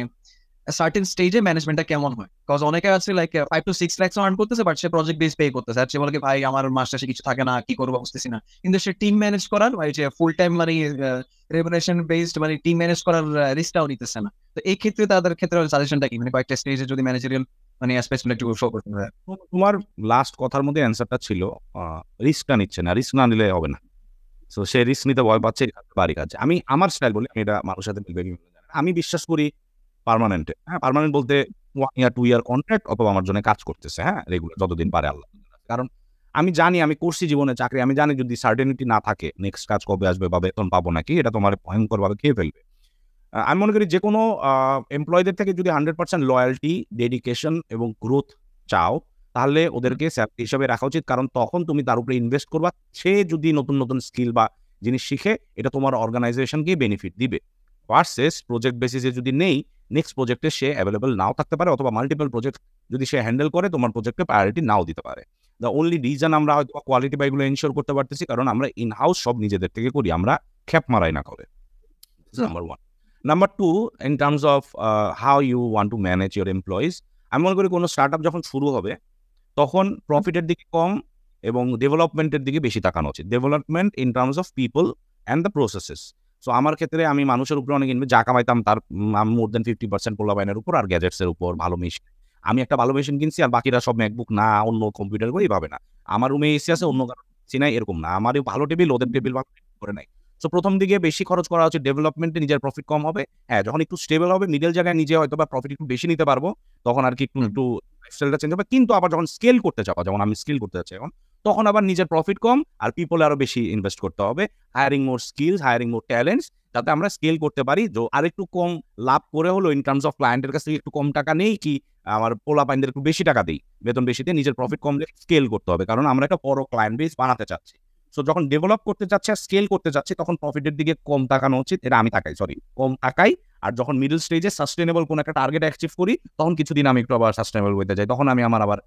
সার্টেন স্টেজে ম্যানেজমেন্টটা কেমন হয়, কজ অনেকে আছে লাইক 5 to 6 লাখ আর্ন করতেছে, but say project base pay করতেছে, আর সে বলে কি ভাই আমার মাস শেষে কিছু থাকে না, কি করবো বুঝতেছি না, কিন্তু সে টিম ম্যানেজ করার ভাই যে ফুল টাইম মানে রেমুনারেশন বেসড মানে টিম ম্যানেজ করার রিস্কটাও নিতেছে না। তো এই ক্ষেত্রে তাদের ক্ষেত্রে সাজেশনটা কি, মানে কয়েকটা স্টেজে যদি ম্যানেজারিয়াল মানে অ্যাসপেক্টস একটু শো করতে হয়। তোমার লাস্ট কথার মধ্যে অ্যান্সারটা ছিল রিস্কটা নিচ্ছে না, রিস্ক না নিলে হবে না। সো সে রিস্ক নিতে ভয় পাচ্ছে, বাড়ি কাজ। আমি আমার স্টাইল বলি, আমি এটা মানুষের সাথে আমি বিশ্বাস করি পার্মানেন্টে, হ্যাঁ, পার্মানেন্ট বলতে 1 year 2 year কন্ট্রাক্ট, অথবা আমার জন্য কাজ করতেছে, হ্যাঁ, রেগুলার যতদিন পারে আল্লাহ। কারণ আমি জানি, আমি করছি জীবনে চাকরি, আমি জানি যদি সার্টেনিটি না থাকে নেক্সট কাজ কবে আসবে বা বেতন পাবো নাকি, এটা তোমার ভয়ঙ্করভাবে খেয়ে ফেলবে। আমি মনে করি যে কোনো এমপ্লয়ীদের থেকে যদি 100% লয়্যালটি, ডেডিকেশন এবং গ্রোথ চাও, তাহলে ওদেরকে স্যালারি হিসাবে রাখা উচিত, কারণ তখন তুমি তার উপরে ইনভেস্ট করবা, সে যদি নতুন নতুন স্কিল বা জিনিস শিখে, এটা তোমার অর্গানাইজেশনকে বেনিফিট দিবে। ভার্সেস প্রজেক্ট বেসিসে যদি নেই, নেক্সট প্রজেক্টে সে অ্যাভেলেবল নাও থাকতে পারে, অথবা মাল্টিপল প্রজেক্ট যদি সে হ্যান্ডেল করে, তোমার প্রজেক্টে প্রায়োরিটি নাও দিতে পারে। দ্য অনলি রিজন আমরা হয়তো কোয়ালিটি বা এগুলো এনশিওর করতে পারতেছি, কারণ আমরা ইন হাউস সব নিজেদের থেকে করি, আমরা খ্যাপ মারাই না করে। Number 1। Number 2, in terms of how you want to manage your employees, আমি মনে করি কোনো স্টার্ট আপ যখন শুরু হবে, তখন প্রফিটের দিকে কম এবং ডেভেলপমেন্টের দিকে বেশি তাকানো উচিত। Development in terms of people and the processes. So আমার ক্ষেত্রে আমি মানুষের উপরে অনেক যা কামাইতাম, তার মোর দেন 50% পোলাপাইনের উপর, আর গ্যাজেটসের উপর, ভালো মেশিন। আমি একটা ভালো মেশিন কিনছি, আর বাকিরা সব ম্যাকবুক না অন্য কম্পিউটার করে, এইভাবে না। আমার রুমে এসি আছে, অন্য কারো এসি নাই, এরকম না। আমারই ভালো টেবিল, ওদের টেবিল ভালো করে নাই। সো প্রথম দিকে বেশি খরচ করা উচিত ডেভেলপমেন্টে, নিজের প্রফিট কম হবে। হ্যাঁ, যখন একটু স্টেবল হবে, মিডল জায়গায় নিজে হয়তো বা প্রফিট একটু বেশি নিতে পারবো, তখন আর কি একটু লাইফস্টাইলটা চেঞ্জ হবে। কিন্তু আবার যখন স্কেল করতে চাও, যেমন আমি স্কেল করতে যাচ্ছি এখন, তখন আবার নিজের প্রফিট কম আর পিপলে আরো বেশি ইনভেস্ট করতে হবে, হায়ারিং মোর স্কিলস, হায়ারিং মোর ট্যালেন্টস, যাতে আমরা স্কেল করতে পারি। আর একটু কম লাভ করে হলো, ইন টার্মস অফ ক্লায়েন্টের কাছ থেকে একটু কম টাকা নেই, কি আমার পোলাপাইনদের একটু বেশি টাকা দিই, বেতন বেশি দিয়ে নিজের প্রফিট কম স্কেল করতে হবে, কারণ আমরা একটা বড় ক্লায়েন্ট বেস বানাতে চাচ্ছি। সো যখন ডেভেলপ করতে চাচ্ছি আর স্কেল করতে চাচ্ছি, তখন প্রফিটের দিকে কম তাকানো উচিত, এটা আমি তাকাই, কম তাকাই। আর যখন মিডল স্টেজে সাস্টেনেবল কোনো একটা টার্গেট অ্যাচিভ করি, তখন কিছুদিন আমি একটু আবার সাস্টেনেবল হইতে যাই, তখন আমি আমার আবার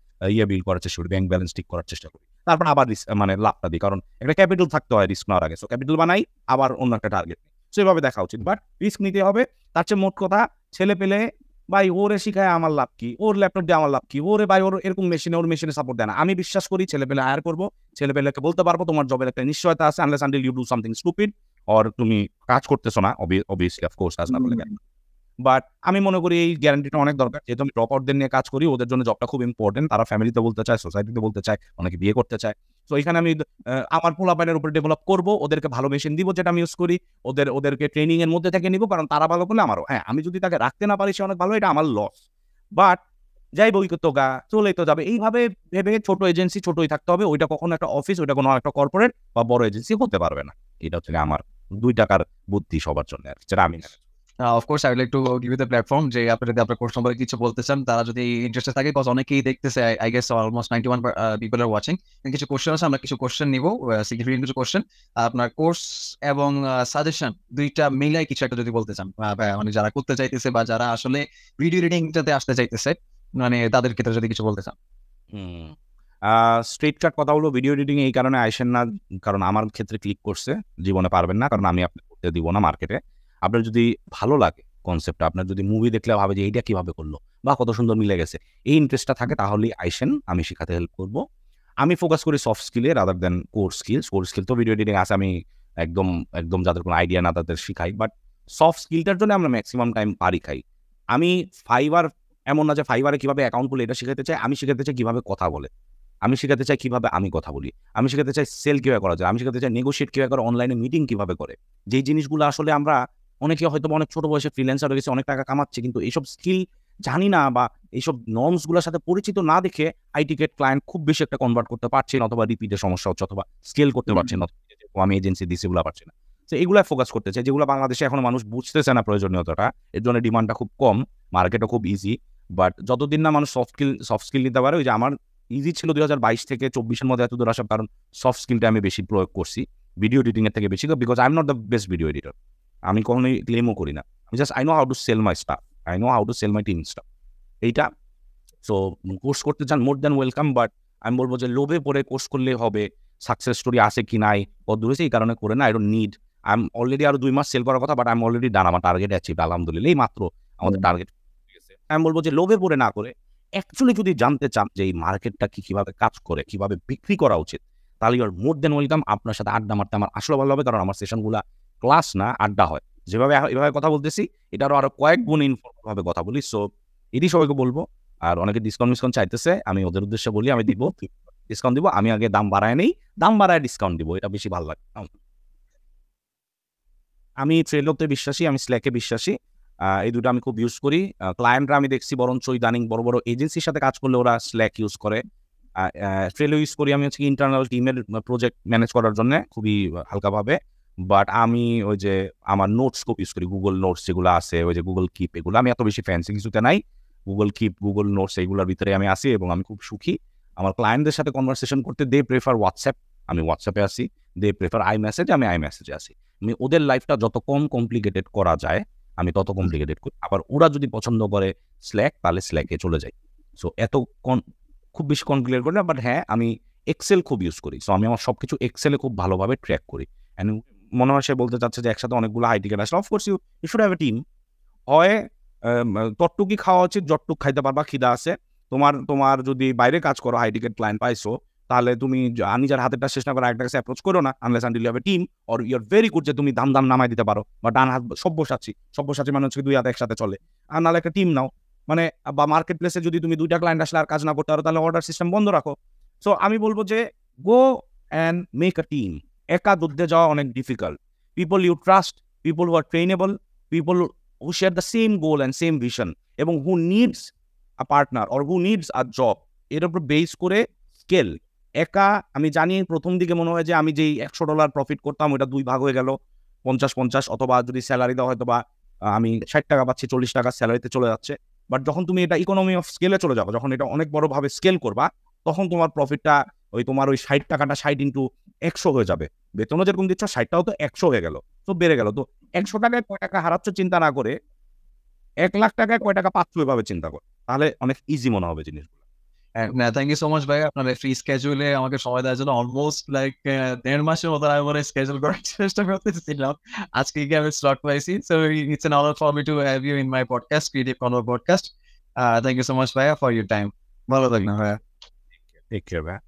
বিল করার চেষ্টা করি, ব্যাংক ব্যালেন্স ঠিক করার চেষ্টা করি, তারপর আবার মানে লাভটা দিই, কারণ একটা ক্যাপিটাল থাকতে হয় রিস্ক নেওয়ার আগে। সো ক্যাপিটাল বানাই, আবার অন্য একটা টার্গেট নিই, সেভাবে দেখা উচিত। বাট রিস্ক নিতে হবে। তার চেয়ে মোট কথা, ছেলে পেলে ভাই ওরে শিখায় আমার লাভ কি, ওর ল্যাপটপ দিয়ে আমার লাভ কি, ওরে ভাই ওর এরকম মেশিনে, ওর মেশিনে সাপোর্ট দেয় না। আমি বিশ্বাস করি ছেলে পেলে হায়ার করবো, ছেলে পেলেকে বলতে পারবো তোমার জবের একটা নিশ্চয়তা আছে, unless until you do something stupid, or তুমি কাজ করতেছো না, অবভিয়াসলি অফকোর্স কাজ না করলে। বাট আমি মনে করি এই গ্যারান্টিটা অনেক দরকার, যেহেতু আমি ড্রপ আউটদের নিয়ে কাজ করি, ওদের জন্য জবটা খুব ইম্পর্টেন্ট। তারা ফ্যামিলিতে বলতে চায়, সোসাইটিতে বলতে চায়, অনেকে বিয়ে করতে চায়। তো এখানে আমি আমার পোলাপাইনের উপর ডেভেলপ করবো, ওদেরকে ভালো মেশিন দিব যেটা আমি ইউজ করি, ওদেরকে ট্রেনিং এর মধ্যে থেকে নিব, কারণ তারা ভালো করলে আমারও। হ্যাঁ, আমি যদি তাকে রাখতে না পারি সে অনেক ভালো, এটা আমার লস। বাট যাই বই তো গা চলেই তো যাবে, এইভাবে ভেবে ছোট এজেন্সি ছোটই থাকতে হবে। ওইটা কখনো একটা অফিস, ওইটা কোনো একটা কর্পোরেট বা বড় এজেন্সি হতে পারবে না। এটা হচ্ছে আমার 2 টাকার বুদ্ধি সবার জন্য, যেটা আমি of course I will like to give you the platform যে আপনি যদি আপনার কোর্স সম্পর্কে কিছু বলতে চান, তারা যদি ইন্টারেস্টেড থাকে, বিকজ অনেকেই দেখতেছে, I guess almost 91 people are watching. কিছু কোশ্চেন আছে, আমরা কিছু কোশ্চেন নিব, সিগনিফিকেন্ট কিছু কোশ্চেন। আপনার কোর্স এবং সাজেশন দুইটা মিলাই কিছু একটা যদি বলতে চান, মানে যারা করতে চাইতেছে বা যারা আসলে ভিডিও এডিটিংটাতে আসতে চাইতেছে, মানে তাদের ক্ষেত্রে যদি কিছু বলতে চান। স্ট্রেট কাট কথা হলো, ভিডিও এডিটিং এই কারণে আইসেন না কারণ আমার ক্ষেত্রে ক্লিক করছে, জীবনে পারবেন না, কারণ আমি আপনি করতে দিব না মার্কেটে। আপনার যদি ভালো লাগে কনসেপ্টটা, আপনার যদি মুভি দেখলে ভাবে যে এইটা কিভাবে করলো বা কত সুন্দর মিলে গেছে, এই ইন্টারেস্টটা থাকে, তাহলেই আইসেন, আমি শেখাতে হেল্প করব। আমি ফোকাস করি সফট স্কিলে rather than core skills. Core skill তো ভিডিও এডিটিং আছে, আমি একদম একদম যাদের কোনো আইডিয়া না তাদের শিখাই, বাট সফট স্কিলটার জন্য আমরা ম্যাক্সিমাম টাইম পারি খাই। আমি ফাইবার, এমন না যে ফাইবারে কিভাবে অ্যাকাউন্ট খুলে এটা শিখাতে চাই, আমি শিখাতে চাই কিভাবে কথা বলে, আমি শিখাতে চাই কিভাবে আমি কথা বলি, আমি শিখাতে চাই সেল কিভাবে করা যায়, আমি শিখাতে চাই নেগোশিয়েট কিভাবে করে, অনলাইনে মিটিং কিভাবে করে। যেই জিনিসগুলো আসলে আমরা অনেকে হয়তো অনেক ছোট বয়সে ফ্রিল্যান্সার হয়ে গেছে, অনেক টাকা কামাচ্ছে, কিন্তু এইসব স্কিল জানি না বা এইসব নর্মসগুলোর সাথে পরিচিত না দেখে আইটিকেট ক্লায়েন্ট খুব বেশি একটা কনভার্ট করতে পারছে না, অথবা রিপিটের সমস্যা হচ্ছে, অথবা স্কেল করতে পারছে না, আমি এজেন্সি দিচ্ছি এগুলো পারছি না। তো এগুলো ফোকাস করতে চাই, যেগুলো বাংলাদেশে এখন মানুষ বুঝতেছে না প্রয়োজনীয়তাটা, এর জন্য ডিমান্ডটা খুব কম, মার্কেটও খুব ইজি। বাট যতদিন না মানুষ সফট স্কিল নিতে পারে, ওই যে আমার ইজি ছিল 2022 থেকে 24-এর মধ্যে এত দূর আসার কারণ সফট স্কিলটা আমি বেশি প্রয়োগ করছি ভিডিও এডিটিং এর থেকে বেশি, because I am not the best video editor. আমি কখনোই ক্লেমও করি না, আমি just I know how to sell my stuff, I know how to sell my team stuff, এইটা। সো কোর্স করতে চান, মোর দ্যান ওয়েলকাম, বাট আমি বলবো যে লোভে পড়ে কোর্স করলে হবে, সাকসেস স্টোরি আছে কি নাই কত দূর হয়েছে এই কারণে করে না। I don't need, I am already আরো 2 মাস সেল করার কথা, but I am already done, আমার টার্গেট অ্যাচিভ আলহামদুলিল্লাহ, এই মাত্র আমাদের টার্গেট। আমি বলবো যে লোভে পড়ে না করে অ্যাকচুয়ালি যদি জানতে চান যে এই মার্কেটটা কিভাবে কাজ করে, কিভাবে বিক্রি করা উচিত, তাহলে you R more then welcome. আপনার সাথে আড্ডা মারতে আমার আসলে ভালো হবে, কারণ আমার সেশনগুলো ক্লাস না, আড্ডা হয়। যেভাবে এভাবে কথা বলতেছি, এটারও আরো কয়েক গুণ ইনফর্মাল ভাবে কথা বলি। সো এটি সবাইকে বলবো। আর অনেকে ডিসকাউন্ট চাইতেছে, আমি ওদের উদ্দেশ্যে বলি আমি দিব, ডিসকাউন্ট দিব। আমি আগে দাম বাড়ায় নেই, দাম বাড়ায় ডিসকাউন্ট দিব, এটা বেশি ভালো লাগে। আমি ট্রেলোতে বিশ্বাসী, আমি স্ল্যাকে বিশ্বাসী, এই দুটো আমি খুব ইউজ করি। ক্লায়েন্টরা আমি দেখছি বরঞ্চ ইদানিং বড় বড় এজেন্সির সাথে কাজ করলে ওরা স্ল্যাক ইউজ করে। ট্রেলো ইউজ করি আমি হচ্ছে ইন্টারনাল টিমের প্রজেক্ট ম্যানেজ করার জন্য খুবই হালকাভাবে। বাট আমি ওই যে আমার নোটস খুব ইউজ করি, গুগল নোটস যেগুলো আছে, ওই যে গুগল কিপ, এগুলো আমি এত বেশি ফ্যান্সি কিছুতে নাই। গুগল কিপ, গুগল নোটস, এইগুলোর ভিতরে আমি আসি এবং আমি খুব সুখী। আমার ক্লায়েন্টদের সাথে কনভারসেশন করতে দে প্রেফার হোয়াটসঅ্যাপ, আমি হোয়াটসঅ্যাপে আসি। দে প্রেফার আই মেসেজ, আমি আই মেসেজে আসি। আমি ওদের লাইফটা যত কম কমপ্লিকেটেড করা যায় আমি তত কমপ্লিকেটেড করি। আবার ওরা যদি পছন্দ করে স্ল্যাক, তাহলে স্ল্যাকে চলে যাই। সো এত খুব বেশি কমপ্লিকেট করি না। বাট হ্যাঁ, আমি এক্সেল খুব ইউজ করি। সো আমি আমার সবকিছু এক্সেলে খুব ভালোভাবে ট্র্যাক করি। অ্যান্ড মনে হয় সে বলতে চাচ্ছে যে একসাথে অনেকগুলো হাই টিকেট আসলে, of course you should have a team. হয় তটটুকি খাওয়া উচিত, যতটুক খাইতে পারবা, খিদা আছে তোমার যদি বাইরে কাজ করো, হাই টিকেট ক্লায়েন্ট পাইছো, তাহলে তুমি নিজের হাতেরটা শেষ না করে আরেকটা কাছে অ্যাপ্রোচ করো না, unless until you have a team or you are very good যে তুমি দাম নামাই দিতে পারো, বা ডান হাত সব্যসাচী মানে হচ্ছে 2 হাত একসাথে চলে। আর নাহলে একটা টিম নাও, মানে বা মার্কেট প্লেসে যদি তুমি 2টা ক্লায়েন্ট আসলে আর কাজ না করতে পারো, তাহলে অর্ডার সিস্টেম বন্ধ রাখো। সো আমি বলবো যে go and make a team. একা যুদ্ধে যাওয়া অনেক difficult. People you trust, people who are trainable, people who share the same goal and same vision, এবং who needs a partner or who needs a job, এর উপর base করে scale. একা আমি জানি প্রথম দিকে মনে হয় যে আমি যেই $100 প্রফিট করতাম ওটা 2 ভাগ হয়ে গেল 50-50, অথবা যদি স্যালারি দেওয়া হয়তো বা আমি 60 টাকা পাচ্ছি, 40 টাকা স্যালারিতে চলে যাচ্ছে। বাট যখন তুমি এটা ইকোনমি অফ স্কেলে চলে যাবো, যখন এটা অনেক বড়ভাবে স্কেল করবা, তখন তোমার প্রফিটটা তোমার ওই 60 টাকাটা 60 into 100 হয়ে যাবে। বেতনও যেরকম দিচ্ছ 60টাও তো 100 হয়ে গেল, তো বেড়ে গেল। তো 100 টাকায় কয় টাকা হারাচ্ছ চিন্তা না করে 1 লাখ টাকায় কয় টাকা পাচ্ছ এভাবে চিন্তা কর, তাহলে অনেক ইজি মনে হবে জিনিসগুলো। থ্যাংক ইউ সো মাচ ভাই, আপনার ফ্রি স্কেজুলে আমাকে সময় দেওয়ার জন্য। অলমোস্ট লাইক 1.5 মাসের মতো আমি মনে স্কেজুল করার চেষ্টা করতেছিলাম, আজকে গিয়ে আমি স্লট পাইছি। So it's an honour for me to have you in my podcast, creative কনভার podcast. Thank you so much ভাইয়া ফর ইউর টাইম। ভালো থাকবেন ভাইয়া। টেক কেয়ার ভাইয়া।